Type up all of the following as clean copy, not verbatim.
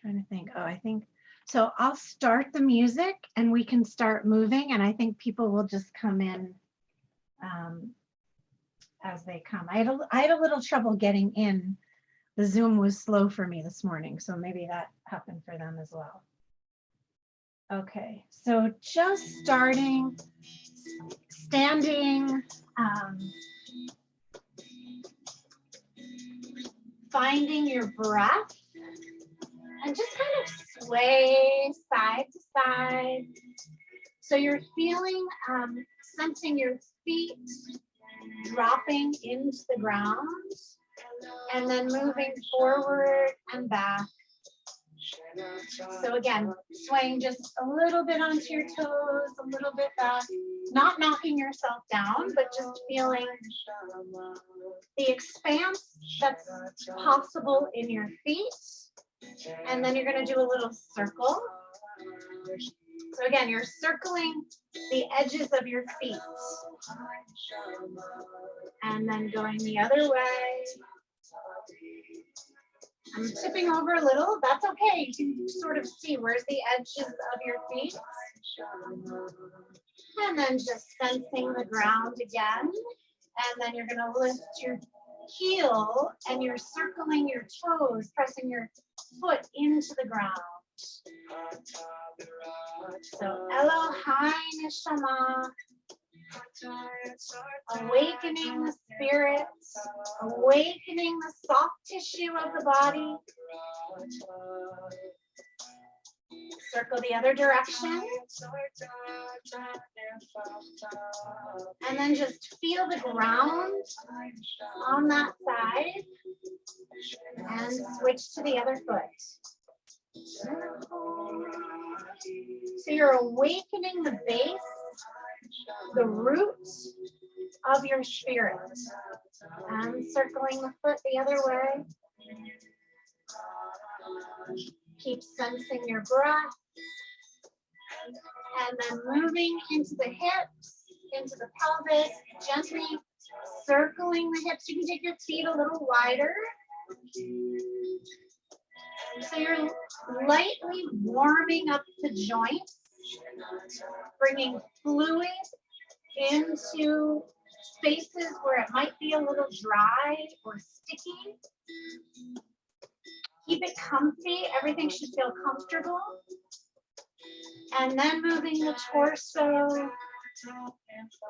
Trying to think. Oh, I think so. I'll start the music and we can start moving, and I think people will just come in as they come. I had a little trouble getting in. The Zoom was slow for me this morning, so maybe that happened for them as well. Okay, so just starting, standing, finding your breath, and just kind of sway side to side. So you're feeling, sensing your feet dropping into the ground, and then moving forward and back. So again, swaying just a little bit onto your toes, a little bit back, not knocking yourself down, but just feeling the expanse that's possible in your feet. And then you're going to do a little circle. So again, you're circling the edges of your feet. And then going the other way. I'm tipping over a little. That's okay. You can sort of see where's the edges of your feet. And then just sensing the ground again. And then you're going to lift your heel and you're circling your toes, pressing your foot into the ground. So Elohai Neshama, awakening the spirit, awakening the soft tissue of the body. Circle the other direction. And then just feel the ground on that side and switch to the other foot. So you're awakening the base, the roots of your spirit, and circling the foot the other way. Keep sensing your breath, and then moving into the hips, into the pelvis, gently circling the hips. You can take your feet a little wider. So you're lightly warming up the joints, bringing fluid into spaces where it might be a little dry or sticky. Keep it comfy. Everything should feel comfortable. And then moving the torso.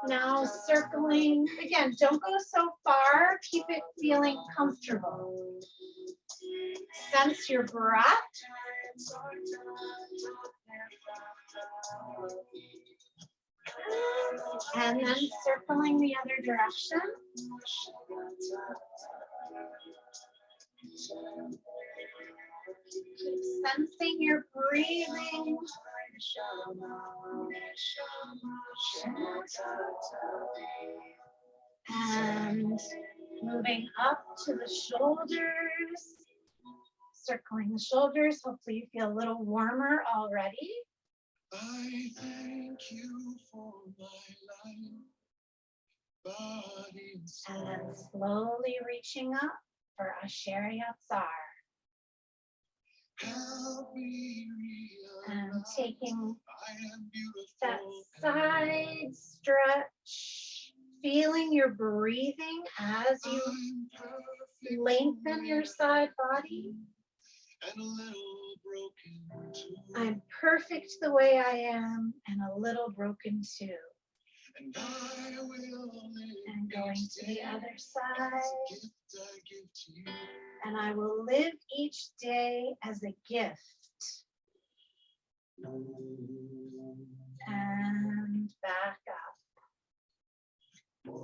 Now circling. Again, don't go so far. Keep it feeling comfortable. Sense your breath. And then circling the other direction. Keep sensing your breathing. And moving up to the shoulders. Circling the shoulders. Hopefully you feel a little warmer already. I thank you for my life, body and soul. And then slowly reaching up for Asher Yatzar. Help me realize And taking I am that beautiful. side stretch, feeling your breathing as you lengthen your side body. And a little broken too. I'm perfect the way I am and a little broken too. And I will live And going to the other as side. a gift I give to you. And I will live each day as a gift. And back up.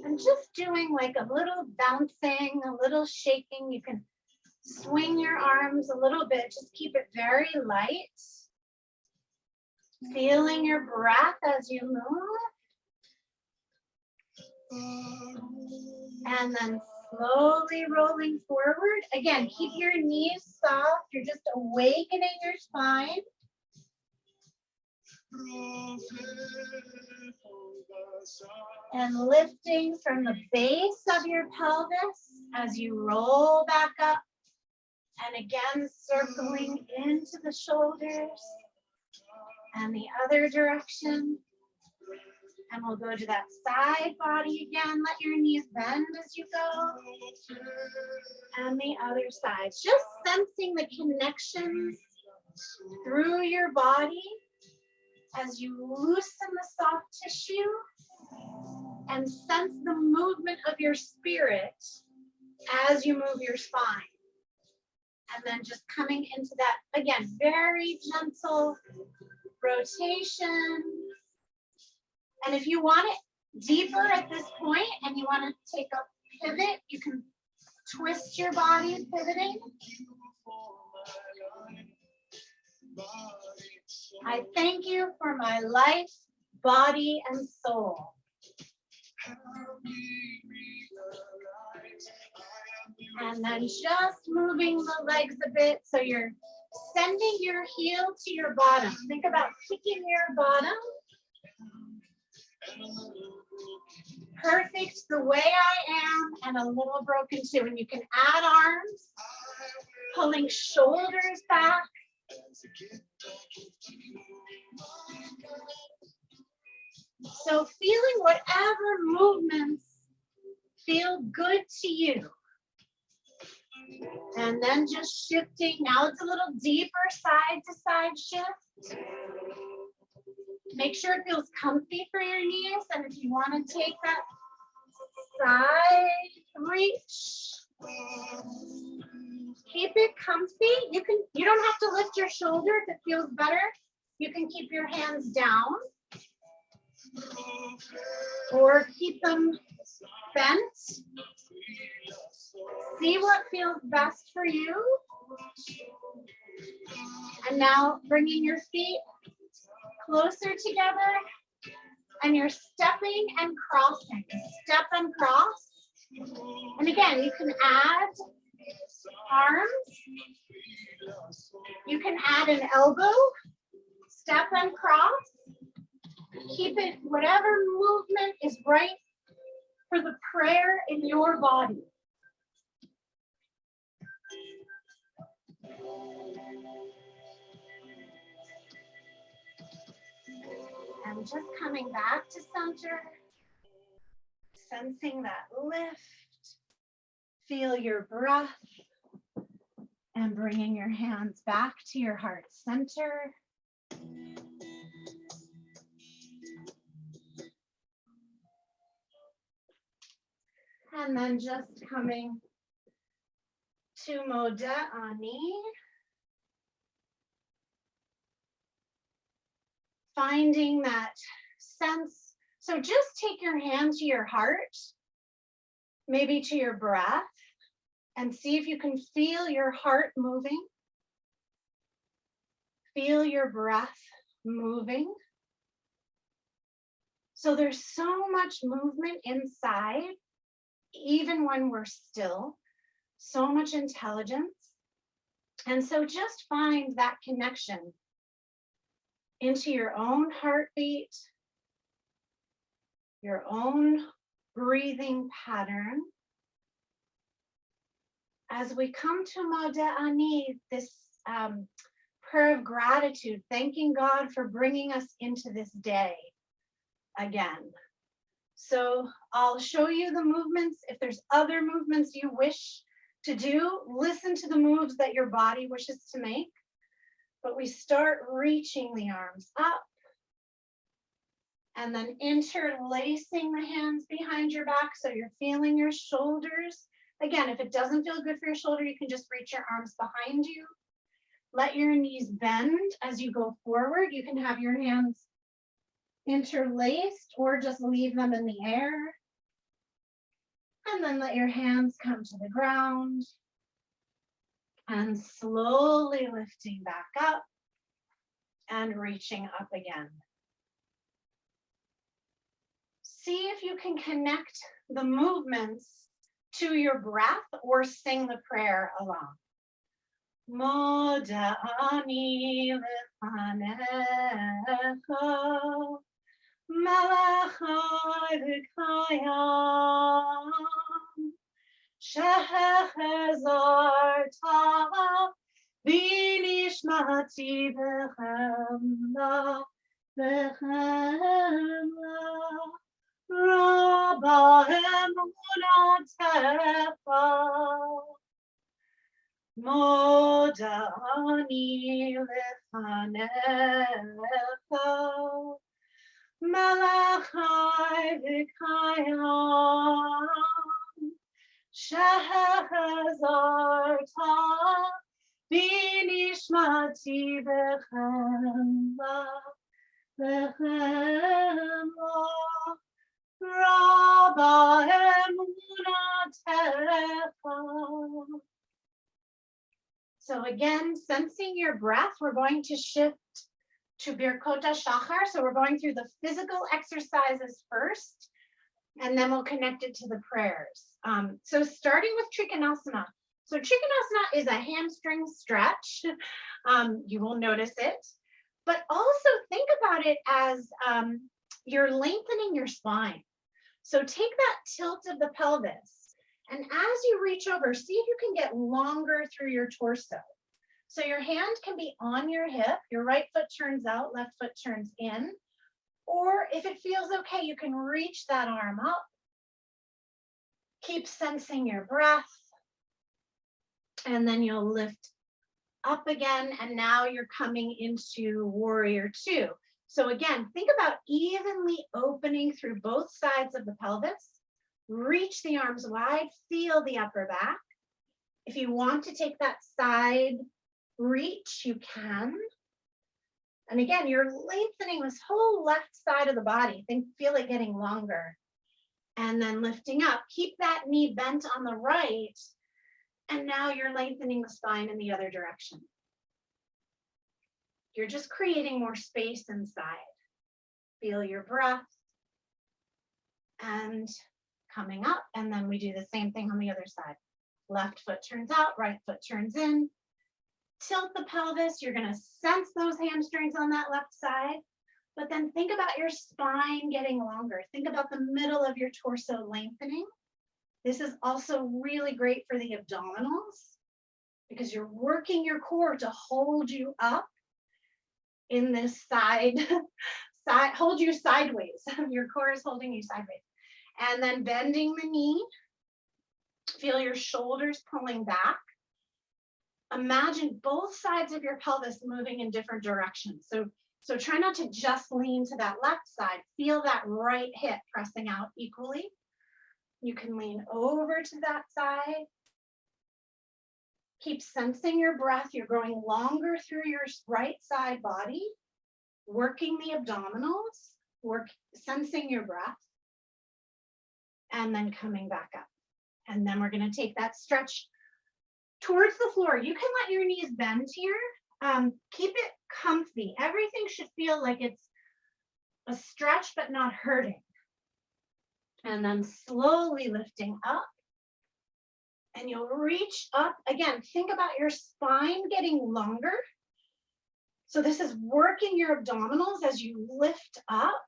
And just doing like a little bouncing, a little shaking. You can swing your arms a little bit. Just keep it very light. Feeling your breath as you move. And then slowly rolling forward. Again, keep your knees soft. You're just awakening your spine. And lifting from the base of your pelvis as you roll back up And again, circling into the shoulders and the other direction. And we'll go to that side body again. Let your knees bend as you go. And the other side. Just sensing the connections through your body as you loosen the soft tissue and sense the movement of your spirit as you move your spine. And then just coming into that, again, very gentle rotation. And if you want it deeper at this point and you want to take a pivot, you can twist your body pivoting. I thank you for my life, body, and soul. And then just moving the legs a bit so you're sending your heel to your bottom. Think about kicking your bottom. Perfect the way I am and a little broken too. And you can add arms, pulling shoulders back. So feeling whatever movements feel good to you. And then just shifting. Now it's a little deeper side to side shift. Make sure it feels comfy for your knees. And if you want to take that side reach, keep it comfy. You don't have to lift your shoulder if it feels better. You can keep your hands down or keep them bent. See what feels best for you. And now bringing your feet closer together, and you're stepping and crossing. Step and cross. And again, you can add arms. You can add an elbow. Step and cross. Keep it, whatever movement is right for the prayer in your body. And just coming back to center, sensing that lift. Feel your breath and bringing your hands back to your heart center. And then just coming to Moda Ani. Finding that sense. So just take your hand to your heart, maybe to your breath, and see if you can feel your heart moving. Feel your breath moving. So there's so much movement inside, even when we're still, so much intelligence. And so just find that connection into your own heartbeat, your own breathing pattern. As we come to Moda Ani, this prayer of gratitude, thanking God for bringing us into this day again. So I'll show you the movements. If there's other movements you wish to do, listen to the moves that your body wishes to make. But we start reaching the arms up and then interlacing the hands behind your back so you're feeling your shoulders. Again, if it doesn't feel good for your shoulder, you can just reach your arms behind you. Let your knees bend as you go forward. You can have your hands interlaced or just leave them in the air. And then let your hands come to the ground. And slowly lifting back up and reaching up again. See if you can connect the movements to your breath or sing the prayer along. Moda ani lefanecha, melech kayam. Shehezar nishmati v'chemla, v'chemla. Rabba emunatecha, modani lefanecha, melachai v'kayam, shehazarta, binishmati v'chemla, v'chemla. Rabba emunatecha. So again, sensing your breath, we're going to shift to Birkot HaShachar. So we're going through the physical exercises first, and then we'll connect it to the prayers. So starting with Trikonasana. So Trikonasana is a hamstring stretch. You will notice it, but also think about it as you're lengthening your spine. So take that tilt of the pelvis, and as you reach over, see if you can get longer through your torso. So your hand can be on your hip, your right foot turns out, left foot turns in, or if it feels okay, you can reach that arm up. Keep sensing your breath, and then you'll lift up again, and now you're coming into Warrior Two. So again, think about evenly opening through both sides of the pelvis. Reach the arms wide, feel the upper back. If you want to take that side reach, you can. And again, you're lengthening this whole left side of the body. Feel it getting longer. And then lifting up. Keep that knee bent on the right. And now you're lengthening the spine in the other direction. You're just creating more space inside. Feel your breath and coming up. And then we do the same thing on the other side. Left foot turns out, right foot turns in. Tilt the pelvis. You're going to sense those hamstrings on that left side. But then think about your spine getting longer. Think about the middle of your torso lengthening. This is also really great for the abdominals because you're working your core to hold you up in this hold you sideways. Your core is holding you sideways. And then bending the knee. Feel your shoulders pulling back. Imagine both sides of your pelvis moving in different directions. So try not to just lean to that left side. Feel that right hip pressing out equally. You can lean over to that side. Keep sensing your breath. You're going longer through your right side body, working the abdominals, sensing your breath, and then coming back up. And then we're going to take that stretch towards the floor. You can let your knees bend here. Keep it comfy. Everything should feel like it's a stretch, but not hurting. And then slowly lifting up. And you'll reach up. Again, think about your spine getting longer. So this is working your abdominals as you lift up.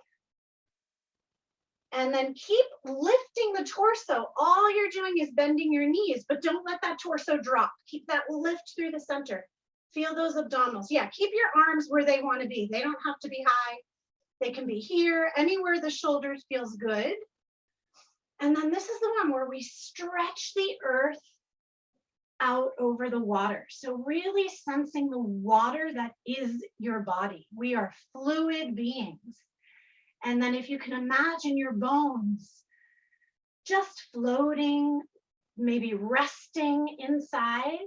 And then keep lifting the torso. All you're doing is bending your knees, but don't let that torso drop. Keep that lift through the center. Feel those abdominals. Yeah, keep your arms where they want to be. They don't have to be high. They can be here, anywhere the shoulders feels good. And then this is the one where we stretch the earth out over the water. So really sensing the water that is your body. We are fluid beings. And then if you can imagine your bones just floating, maybe resting inside,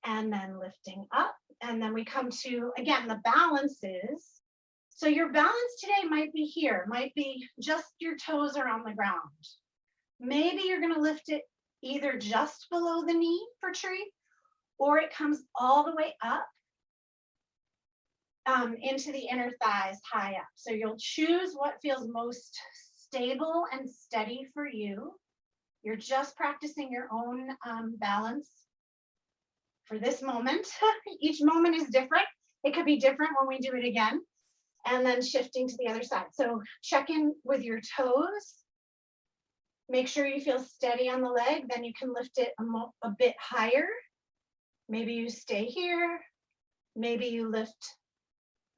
and then lifting up. And then we come to, again, the balances. So your balance today might be here, might be just your toes are on the ground. Maybe you're going to lift it either just below the knee for tree, or it comes all the way up into the inner thighs high up. So you'll choose what feels most stable and steady for you. You're just practicing your own balance for this moment. Each moment is different. It could be different when we do it again. And then shifting to the other side. So check in with your toes. Make sure you feel steady on the leg. Then you can lift it a bit higher. Maybe you stay here. Maybe you lift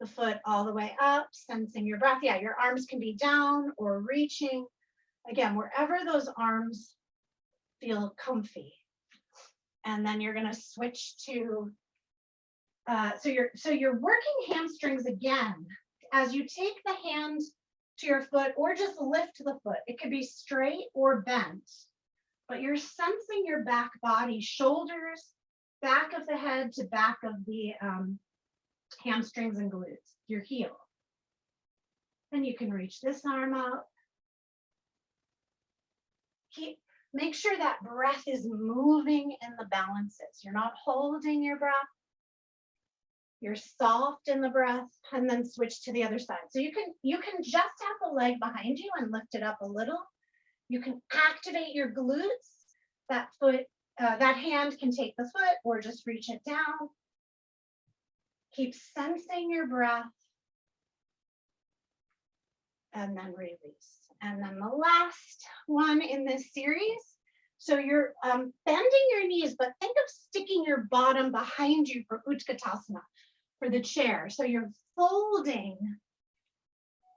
the foot all the way up, sensing your breath. Yeah, your arms can be down or reaching. Again, wherever those arms feel comfy. And then you're gonna switch to, so you're working hamstrings again. As you take the hand to your foot or just lift the foot, it could be straight or bent, but you're sensing your back body, shoulders, back of the head to back of the hamstrings and glutes, your heel. Then you can reach this arm up. Make sure that breath is moving in the balances. You're not holding your breath. You're soft in the breath, and then switch to the other side. So you can just have the leg behind you and lift it up a little. You can activate your glutes. That foot, that hand can take the foot or just reach it down. Keep sensing your breath. And then release. And then the last one in this series. So you're bending your knees, but think of sticking your bottom behind you for Utkatasana, for the chair. So you're folding.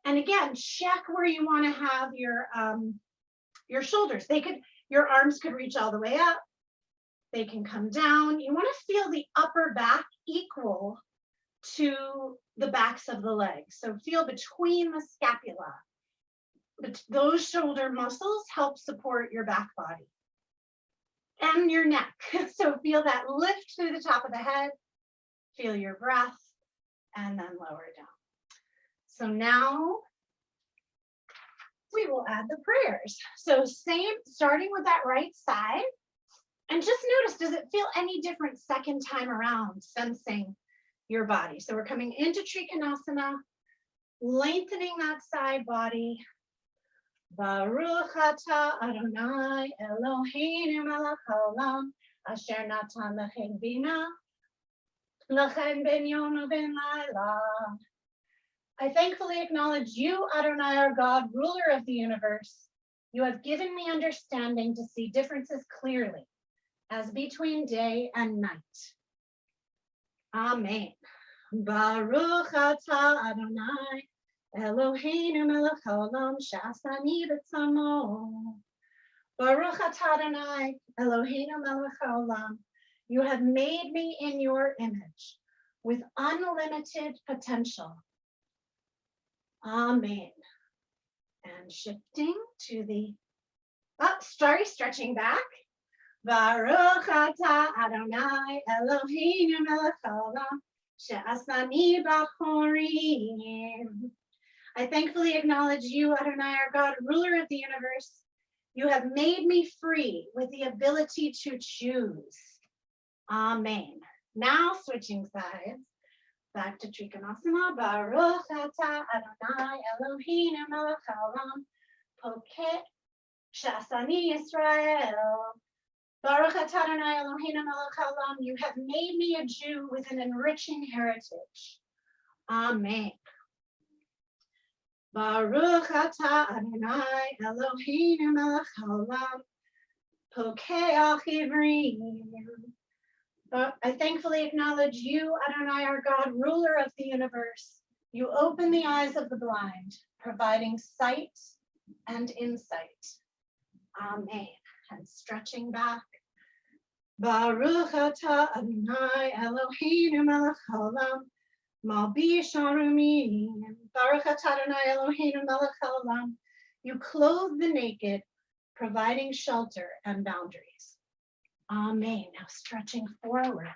And again, check where you want to have your shoulders. Your arms could reach all the way up. They can come down. You want to feel the upper back equal to the backs of the legs. So feel between the scapula. But those shoulder muscles help support your back body and your neck. So feel that lift through the top of the head, feel your breath, and then lower down. So now we will add the prayers. So same, starting with that right side. And just notice, does it feel any different second time around, sensing your body? So we're coming into Trikonasana, lengthening that side body. Baruch atah Adonai Eloheinu melech haolam asher natan lechem bina lechem ben yom uben laila. I thankfully acknowledge you, Adonai, our God, ruler of the universe. You have given me understanding to see differences clearly, as between day and night. Amen. Baruch atah Adonai Eloheinu melech haolam she'asani b'tzamo. Baruch atah Adonai Eloheinu melech haolam. You have made me in your image with unlimited potential. Amen. And shifting to the stretching back. Baruch atah Adonai Eloheinu melech haolam she'asani b'chorim. I thankfully acknowledge you, Adonai, our God, ruler of the universe. You have made me free with the ability to choose. Amen. Now switching sides. Back to Trikonasana. Baruch atah Adonai Eloheinu melech haolam pokeh she'asani Yisrael. Baruch atah Adonai Eloheinu melech haolam. You have made me a Jew with an enriching heritage. Amen. Baruch atah Adonai Eloheinu melech haolam pokeach ivrim. I thankfully acknowledge you, Adonai, our God, ruler of the universe. You open the eyes of the blind, providing sight and insight. Amen. And stretching back. Baruch atah Adonai Eloheinu melech haolam malbish harumim. Baruch atah Adonai Eloheinu melech haolam. You clothe the naked, providing shelter and boundaries. Amen. Now stretching forward.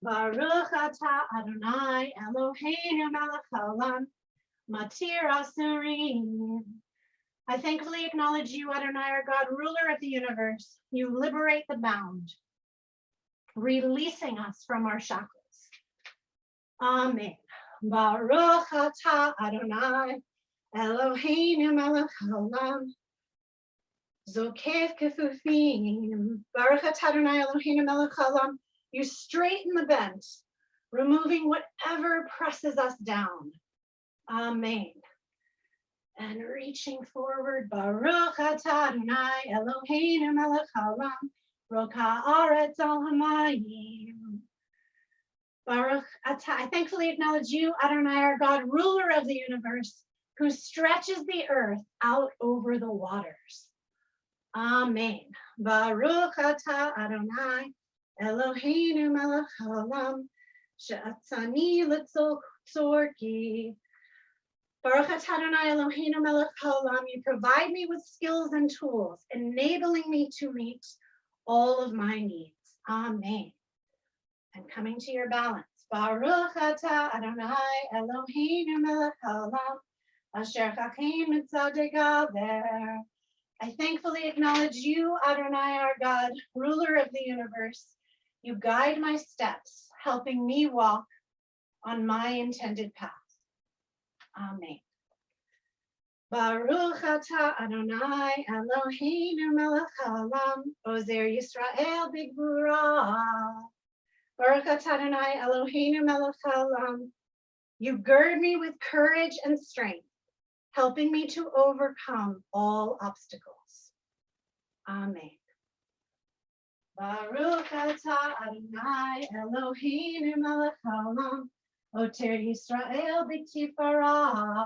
Baruch atah Adonai Eloheinu melech haolam matir asurim. I thankfully acknowledge you, Adonai, our God, ruler of the universe. You liberate the bound, releasing us from our shackles. Amen. Baruch atah Adonai Eloheinu melech haolam zokef kefufim. Baruch atah Adonai Eloheinu melech haolam. You straighten the bent, removing whatever presses us down. Amen. And reaching forward, Baruch atah Adonai Eloheinu melech haolam roka haaretz al hamayim. Baruch atah. I thankfully acknowledge you, Adonai, our God, ruler of the universe, who stretches the earth out over the waters. Amen. Baruch atah Adonai, Eloheinu melech haolam, she'atzani letzorki. Baruch atah Adonai, Eloheinu melech haolam. You provide me with skills and tools, enabling me to meet all of my needs. Amen. And coming to your balance. Baruch atah Adonai, Eloheinu melech haolam, asher chakim mitzadei gaber. I thankfully acknowledge you, Adonai, our God, ruler of the universe. You guide my steps, helping me walk on my intended path. Amen. Baruch atah Adonai, Eloheinu melech haolam, ozer Yisrael b'gvura. Baruch atah Adonai, Eloheinu melech haolam. You gird me with courage and strength, helping me to overcome all obstacles. Amen. Baruch atah Adonai, Eloheinu melech haolam, oter Yisrael b'tifara.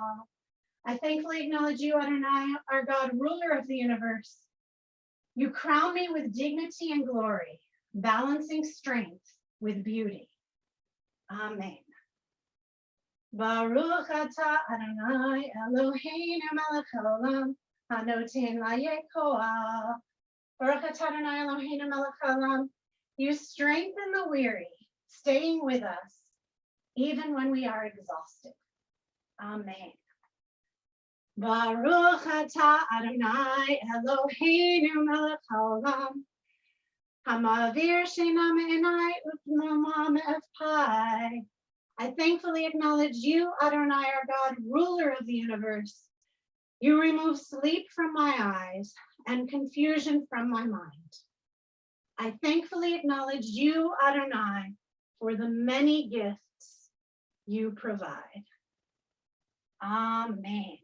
I thankfully acknowledge you, Adonai, our God, ruler of the universe. You crown me with dignity and glory, balancing strength with beauty. Amen. Baruch atah Adonai, Eloheinu melech haolam, hanoten layekoah. Baruch atah Adonai, Eloheinu melech haolam. You strengthen the weary, staying with us, even when we are exhausted. Amen. Baruch atah Adonai, Eloheinu melech haolam, hamavir sheina me'enai u'pnuma me'efpai. I thankfully acknowledge you, Adonai, our God, ruler of the universe. You remove sleep from my eyes and confusion from my mind. I thankfully acknowledge you, Adonai, for the many gifts you provide. Amen.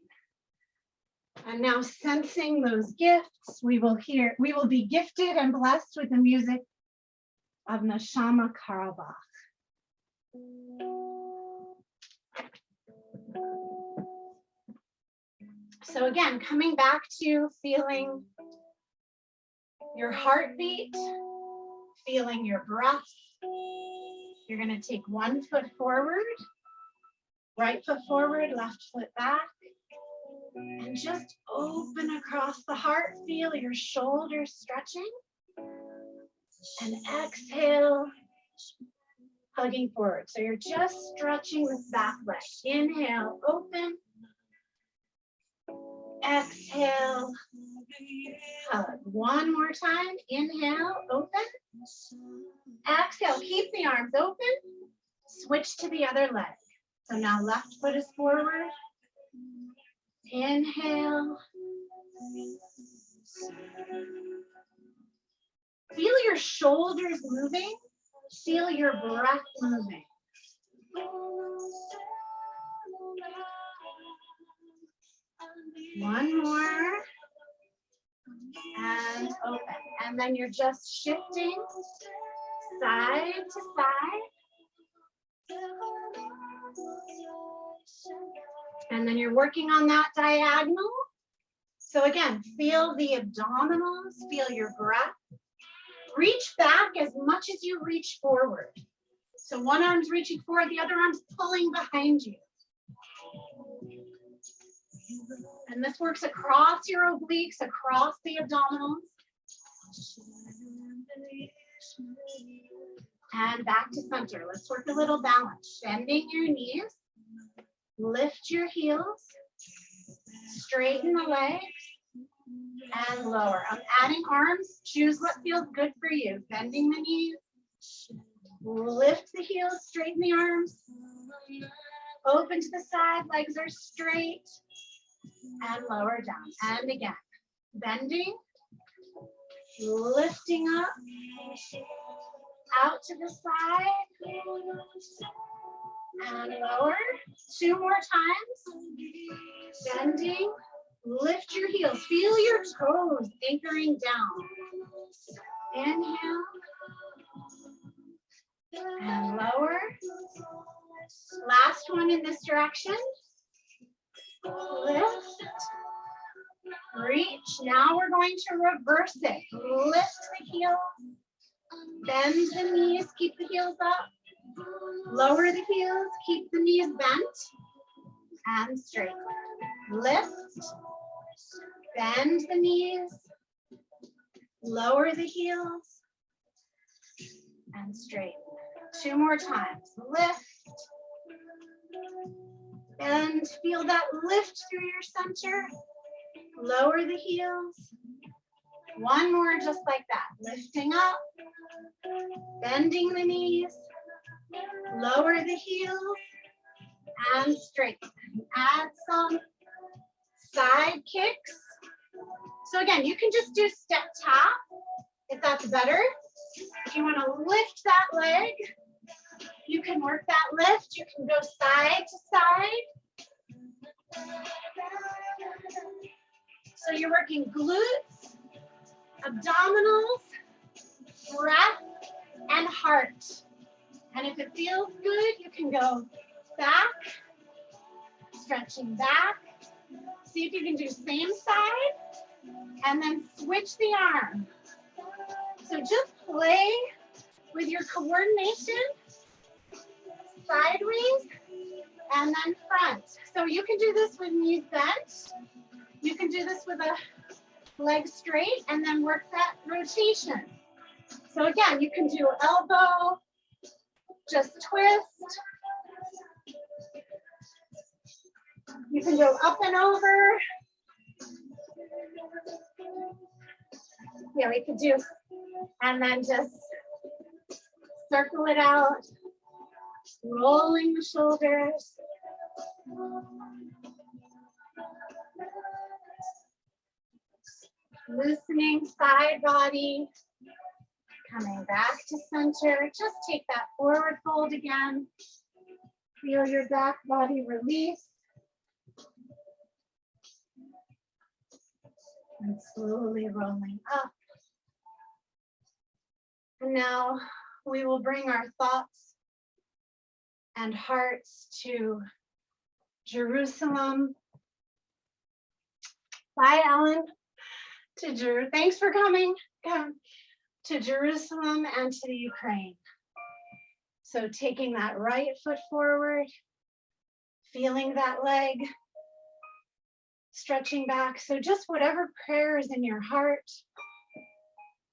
And now, sensing those gifts, we will be gifted and blessed with the music of Neshama Karabach. So again, coming back to feeling your heartbeat, feeling your breath. You're going to take one foot forward, right foot forward, left foot back, and just open across the heart. Feel your shoulders stretching, and exhale, hugging forward. So you're just stretching this back leg. Inhale, open. Exhale, hug. One more time. Inhale, open. Exhale, keep the arms open. Switch to the other leg. So now left foot is forward. Inhale. Feel your shoulders moving. Feel your breath moving. One more. And open. And then you're just shifting side to side. And then you're working on that diagonal. So again, feel the abdominals, feel your breath. Reach back as much as you reach forward. So one arm's reaching forward, the other arm's pulling behind you. And this works across your obliques, across the abdominals. And back to center. Let's work a little balance. Bending your knees. Lift your heels. Straighten the legs. And lower. I'm adding arms. Choose what feels good for you. Bending the knees. Lift the heels. Straighten the arms. Open to the side. Legs are straight. And lower down. And again. Bending. Lifting up. Out to the side. And lower. Two more times. Bending. Lift your heels. Feel your toes anchoring down. Inhale. And lower. Last one in this direction. Lift. Reach. Now we're going to reverse it. Lift the heels. Bend the knees. Keep the heels up. Lower the heels. Keep the knees bent. And straight. Lift. Bend the knees. Lower the heels. And straight. 2 more times. Lift. And feel that lift through your center. Lower the heels. 1 more just like that. Lifting up. Bending the knees. Lower the heels. And straight. Add some side kicks. So again, you can just do step tap if that's better. If you want to lift that leg, you can work that lift. You can go side to side. So you're working glutes, abdominals, breath, and heart. And if it feels good, you can go back, stretching back. See if you can do same side, and then switch the arm. So just play with your coordination, sideways, and then front. So you can do this with knees bent. You can do this with a leg straight, and then work that rotation. So again, you can do elbow, just twist. You can go up and over. Yeah, we could do, and then just circle it out, rolling the shoulders. Loosening side body, coming back to center. Just take that forward fold again. Feel your back body release. And slowly rolling up. And now we will bring our thoughts and hearts to Jerusalem. Bye, Ellen. Thanks for coming. To Jerusalem and to the Ukraine. So taking that right foot forward, feeling that leg, stretching back. So just whatever prayer is in your heart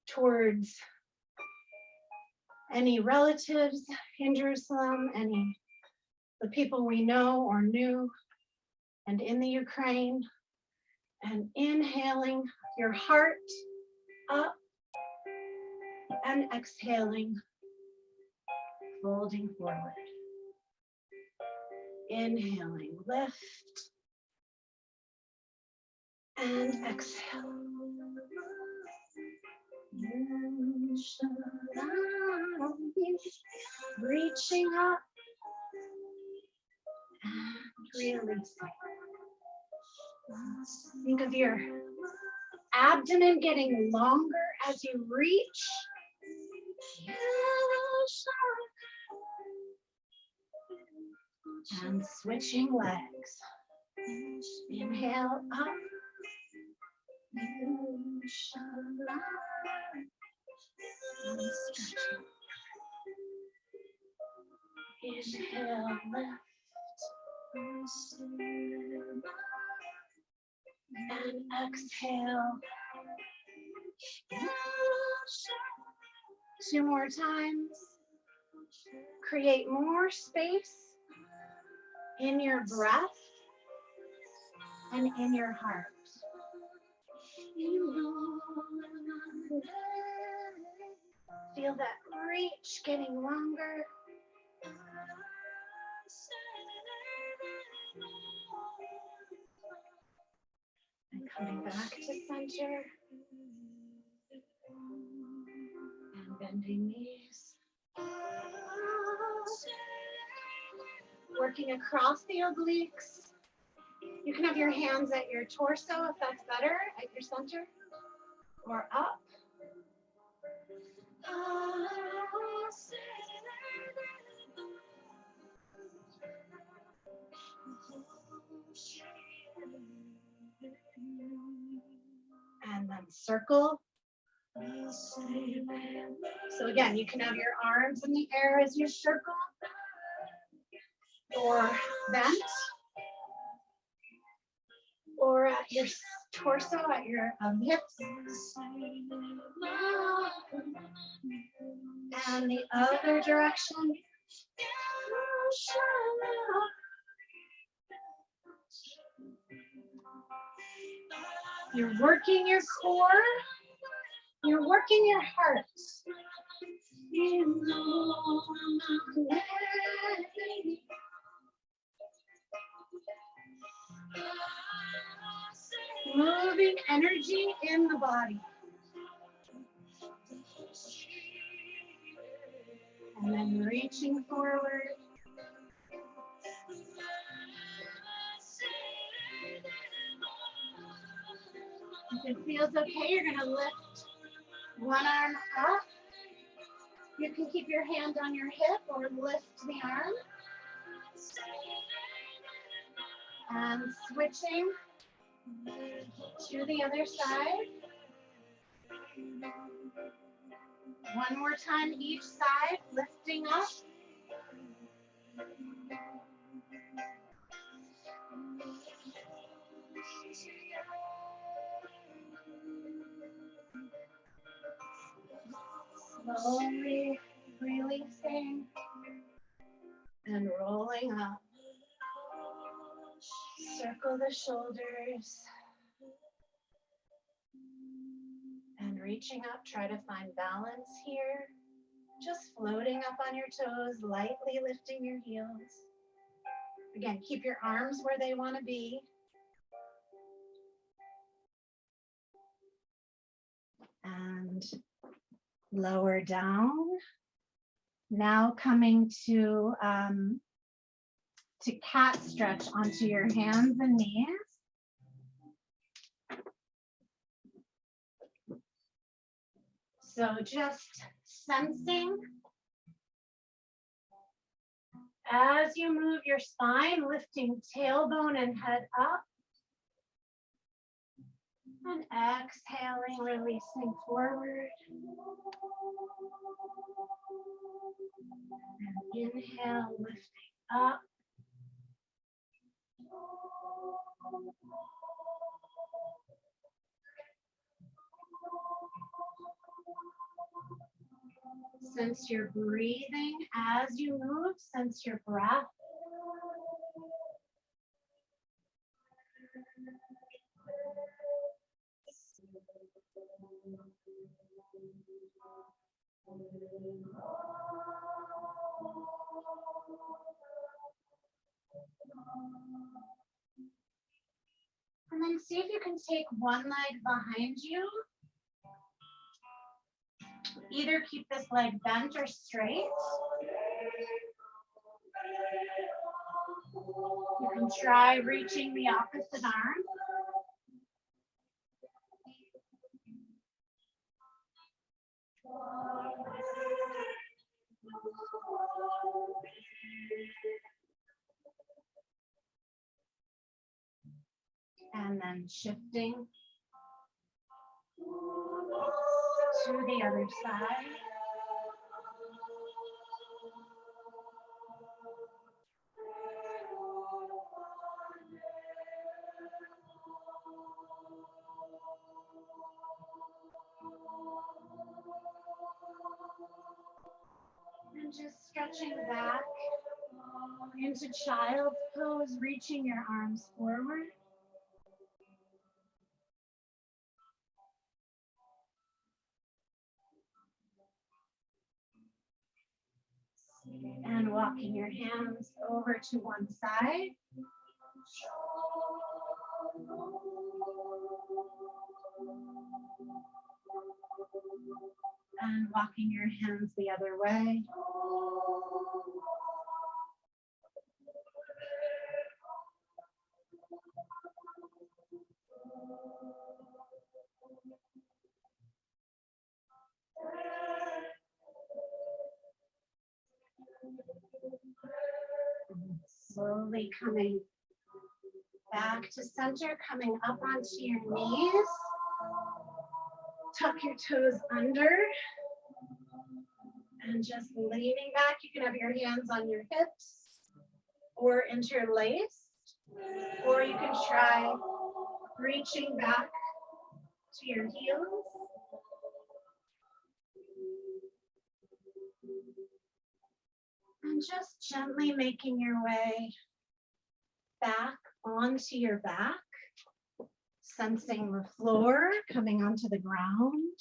towards any relatives in Jerusalem, the people we know or knew, and in the Ukraine, and inhaling your heart up and exhaling, folding forward. Inhaling, lift, and exhale. Reaching up and releasing. Think of your abdomen getting longer as you reach. And switching legs. Inhale up. And stretching. Inhale, lift. And exhale. 2 more times. Create more space in your breath and in your heart. Feel that reach getting longer. And coming back to center. And bending knees. Working across the obliques. You can have your hands at your torso if that's better, at your center, or up. And then circle. So again, you can have your arms in the air as you circle, or bent, or at your torso, at your hips. And the other direction. You're working your core. You're working your heart. Moving energy in the body. And then reaching forward. If it feels okay, you're going to lift one arm up. You can keep your hand on your hip or lift the arm. And switching to the other side. One more time each side, lifting up. Slowly releasing and rolling up. Circle the shoulders. And reaching up, try to find balance here. Just floating up on your toes, lightly lifting your heels. Again, keep your arms where they want to be. And lower down. Now coming to cat stretch onto your hands and knees. So just sensing as you move your spine, lifting tailbone and head up. And exhaling, releasing forward. And inhale, lifting up. Sense your breathing as you move, sense your breath. And then see if you can take one leg behind you. Either keep this leg bent or straight. You can try reaching the opposite arm. And then shifting to the other side. And just stretching back into child's pose, reaching your arms forward. And walking your hands over to one side. And walking your hands the other way. Slowly coming Back to center, coming up onto your knees. Tuck your toes under. And just leaning back. You can have your hands on your hips or interlaced. Or you can try reaching back to your heels. And just gently making your way back onto your back, sensing the floor coming onto the ground.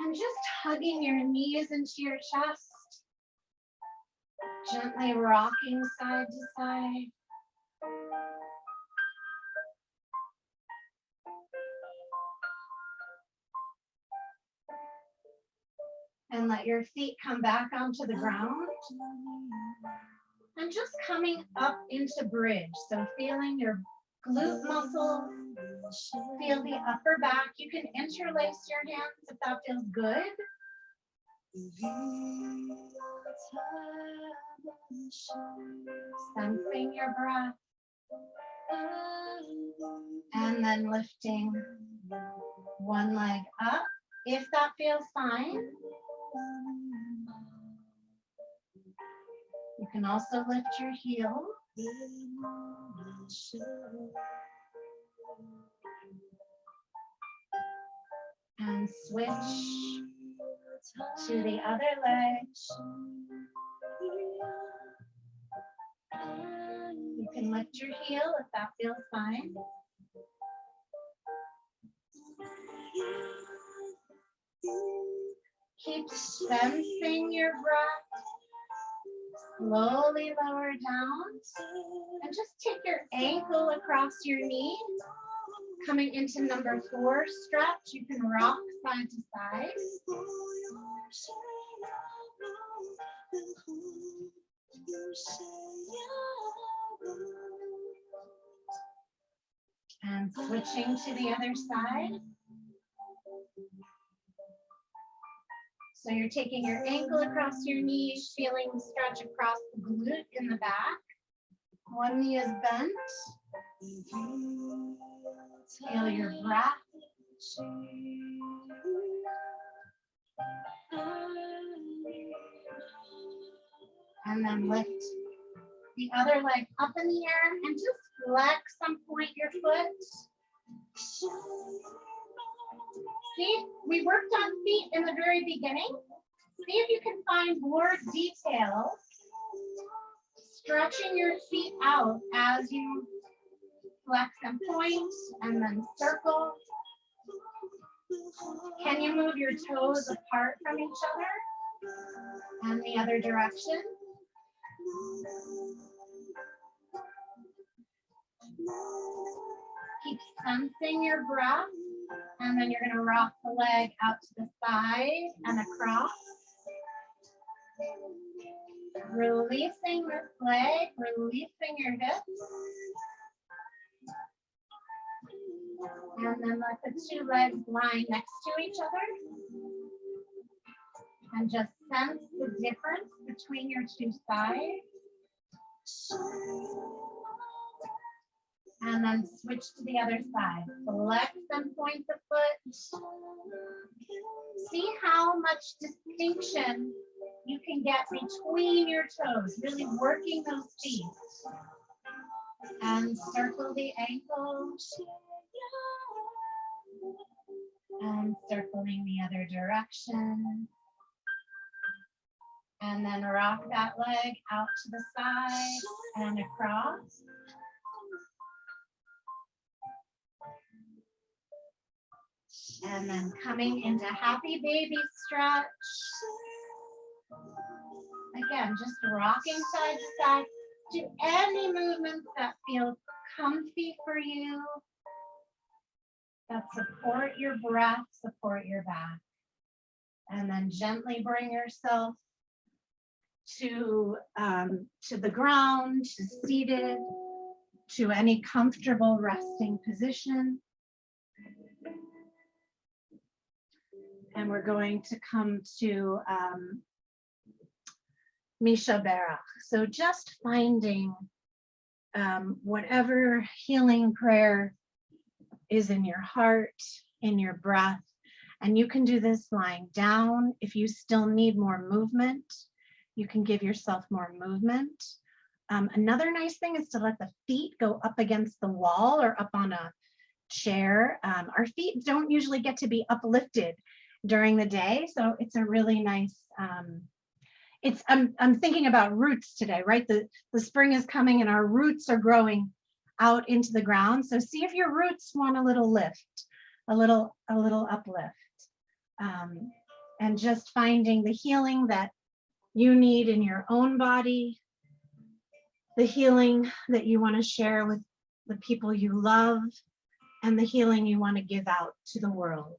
And just hugging your knees into your chest, gently rocking side to side. And let your feet come back onto the ground. And just coming up into bridge. So feeling your glute muscles, feel the upper back. You can interlace your hands if that feels good. Sensing your breath. And then lifting one leg up, if that feels fine. You can also lift your heel. And switch to the other leg. You can lift your heel if that feels fine. Keep sensing your breath. Slowly lower down. And just take your ankle across your knee. Coming into number 4 stretch. You can rock side to side. And switching to the other side. So you're taking your ankle across your knee, feeling the stretch across the glute in the back. One knee is bent. Feel your breath. And then lift the other leg up in the air and just flex and point your foot. See, we worked on feet in the very beginning. See if you can find more details. Stretching your feet out as you flex and point and then circle. Can you move your toes apart from each other and the other direction? Keep sensing your breath, and then you're going to rock the leg out to the side and across. Releasing this leg, releasing your hips. And then let the 2 legs lie next to each other. And just sense the difference between your 2 sides. And then switch to the other side. Flex and point the foot. See how much distinction you can get between your toes, really working those feet. And circle the ankle. And circling the other direction. And then rock that leg out to the side and across. And then coming into happy baby stretch. Again, just rocking side to side. Do any movements that feel comfy for you, that support your breath, support your back. And then gently bring yourself to the ground, to seated, to any comfortable resting position. And we're going to come to Misha Berach. So just finding whatever healing prayer is in your heart, in your breath. And you can do this lying down. If you still need more movement, you can give yourself more movement. Another nice thing is to let the feet go up against the wall or up on a chair. Our feet don't usually get to be uplifted during the day, so it's a really nice, I'm thinking about roots today, right? The spring is coming and our roots are growing out into the ground. So see if your roots want a little lift, a little uplift. And just finding the healing that you need in your own body, the healing that you want to share with the people you love, and the healing you want to give out to the world.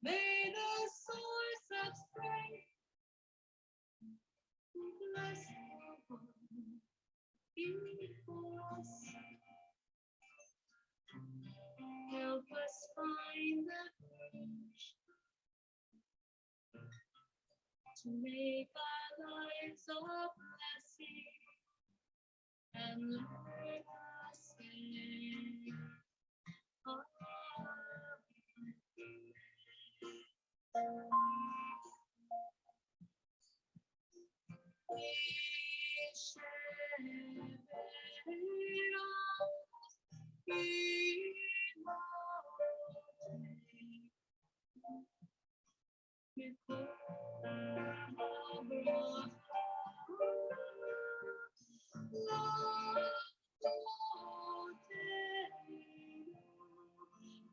May the source of strength bless us. Help us find the courage to make our lives a blessing and learn us in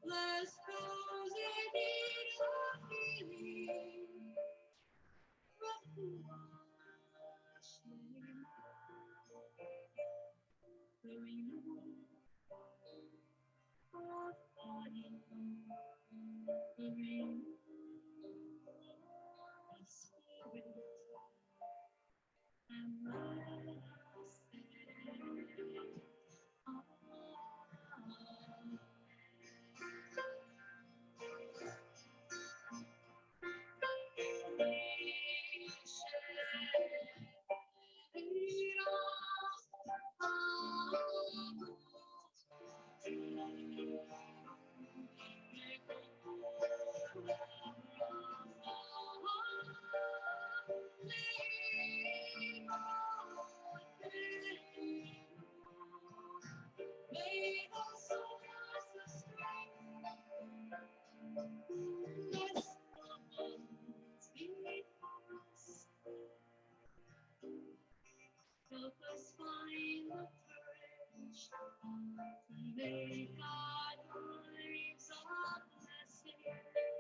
bless those in need of healing. Help us find the courage to make our lives a blessing and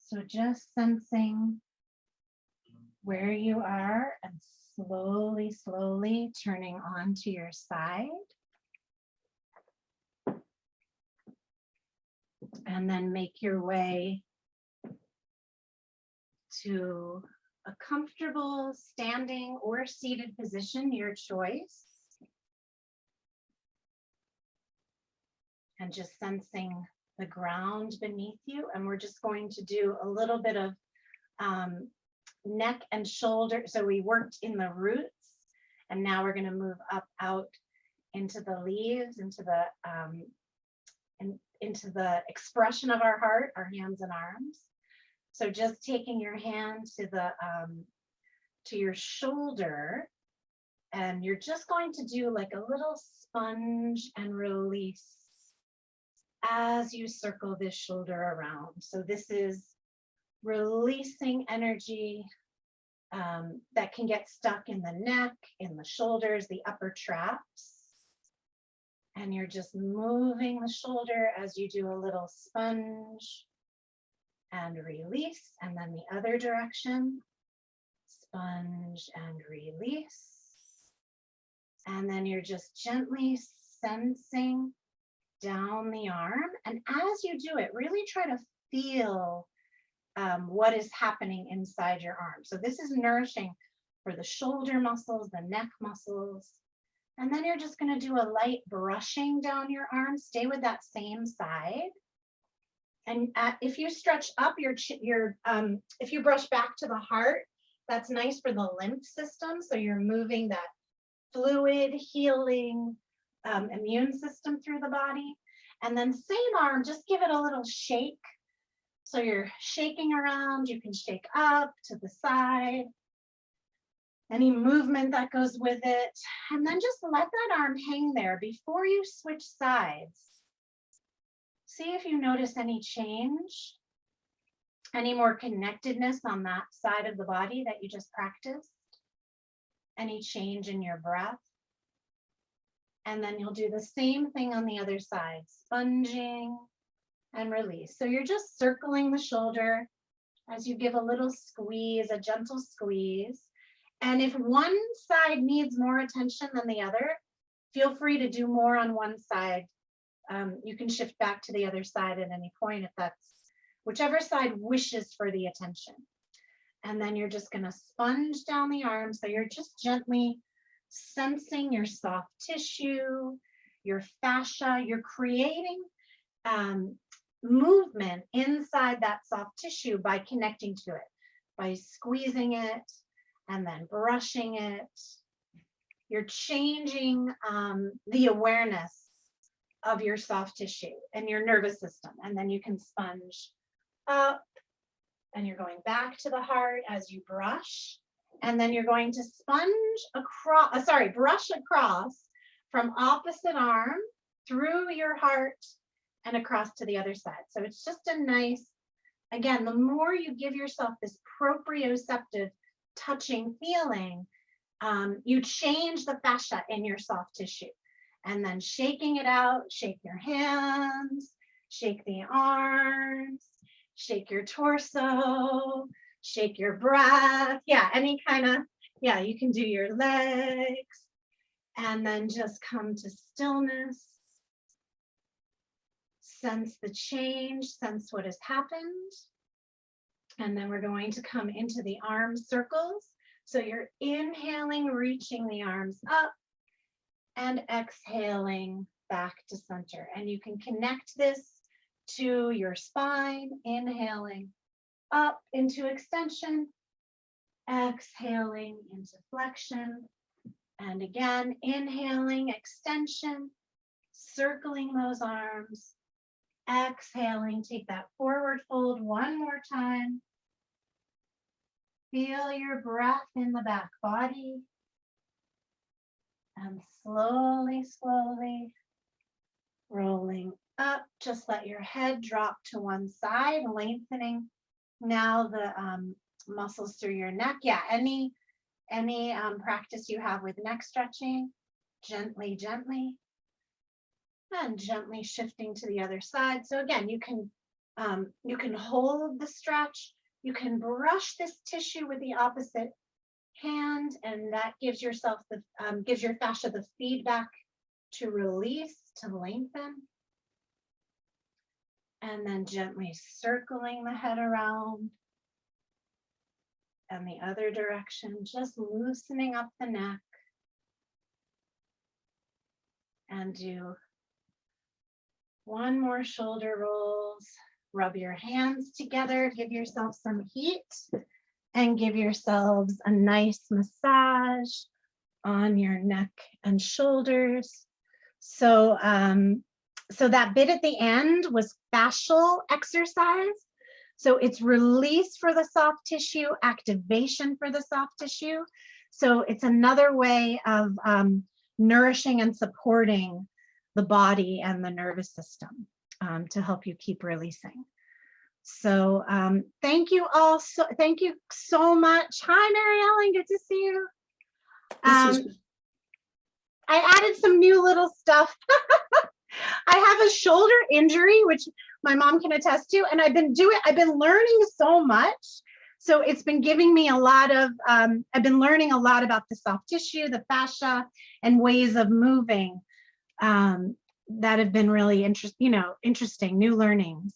So just sensing where you are and slowly, slowly turning onto your side. And then make your way to a comfortable standing or seated position, your choice. And just sensing the ground beneath you. And we're just going to do a little bit of neck and shoulder. So we worked in the roots, and now we're going to move up out into the leaves, into the expression of our heart, our hands and arms. So just taking your hand to your shoulder, and you're just going to do like a little sponge and release as you circle this shoulder around. So this is releasing energy that can get stuck in the neck, in the shoulders, the upper traps. And you're just moving the shoulder as you do a little sponge and release, and then the other direction, sponge and release. And then you're just gently sensing down the arm. And as you do it, really try to feel what is happening inside your arm. So this is nourishing for the shoulder muscles, the neck muscles. And then you're just going to do a light brushing down your arm. Stay with that same side. And if you stretch up if you brush back to the heart, that's nice for the lymph system. So you're moving that fluid, healing, immune system through the body. And then same arm, just give it a little shake. So you're shaking around, you can shake up to the side, any movement that goes with it. And then just let that arm hang there before you switch sides. See if you notice any change, any more connectedness on that side of the body that you just practiced, any change in your breath. And then you'll do the same thing on the other side, sponging and release. So you're just circling the shoulder as you give a little squeeze, a gentle squeeze. And if one side needs more attention than the other, feel free to do more on one side. You can shift back to the other side at any point if that's whichever side wishes for the attention. And then you're just going to sponge down the arm. So you're just gently sensing your soft tissue, your fascia. You're creating movement inside that soft tissue by connecting to it, by squeezing it and then brushing it. You're changing the awareness of your soft tissue and your nervous system. And then you can sponge up, and you're going back to the heart as you brush. And then you're going to brush across from opposite arm through your heart and across to the other side. So it's just a nice, again, the more you give yourself this proprioceptive touching feeling, you change the fascia in your soft tissue. And then shaking it out, shake your hands, shake the arms, shake your torso, shake your breath. Yeah, any kind of, yeah, you can do your legs. And then just come to stillness. Sense the change, sense what has happened. And then we're going to come into the arm circles. So you're inhaling, reaching the arms up, and exhaling back to center. And you can connect this to your spine, inhaling up into extension, exhaling into flexion. And again, inhaling, extension, circling those arms, exhaling, take that forward fold one more time. Feel your breath in the back body. And slowly, slowly rolling up. Just let your head drop to one side, lengthening now the muscles through your neck. Yeah, any practice you have with neck stretching, gently, gently, and gently shifting to the other side. So again, you can You can hold the stretch. You can brush this tissue with the opposite hand, and that gives yourself the gives your fascia the feedback to release, to lengthen. And then gently circling the head around and the other direction, just loosening up the neck. And do one more shoulder rolls. Rub your hands together, give yourself some heat, and give yourselves a nice massage on your neck and shoulders. So, so that bit at the end was fascial exercise. So it's release for the soft tissue, activation for the soft tissue. So it's another way of nourishing and supporting the body and the nervous system to help you keep releasing. So thank you all. Thank you so much. Hi, Mary Ellen, good to see you. I added some new little stuff. I have a shoulder injury, which my mom can attest to, and I've been learning so much. So it's been giving me a lot of, I've been learning a lot about the soft tissue, the fascia, and ways of moving that have been really interesting, new learnings.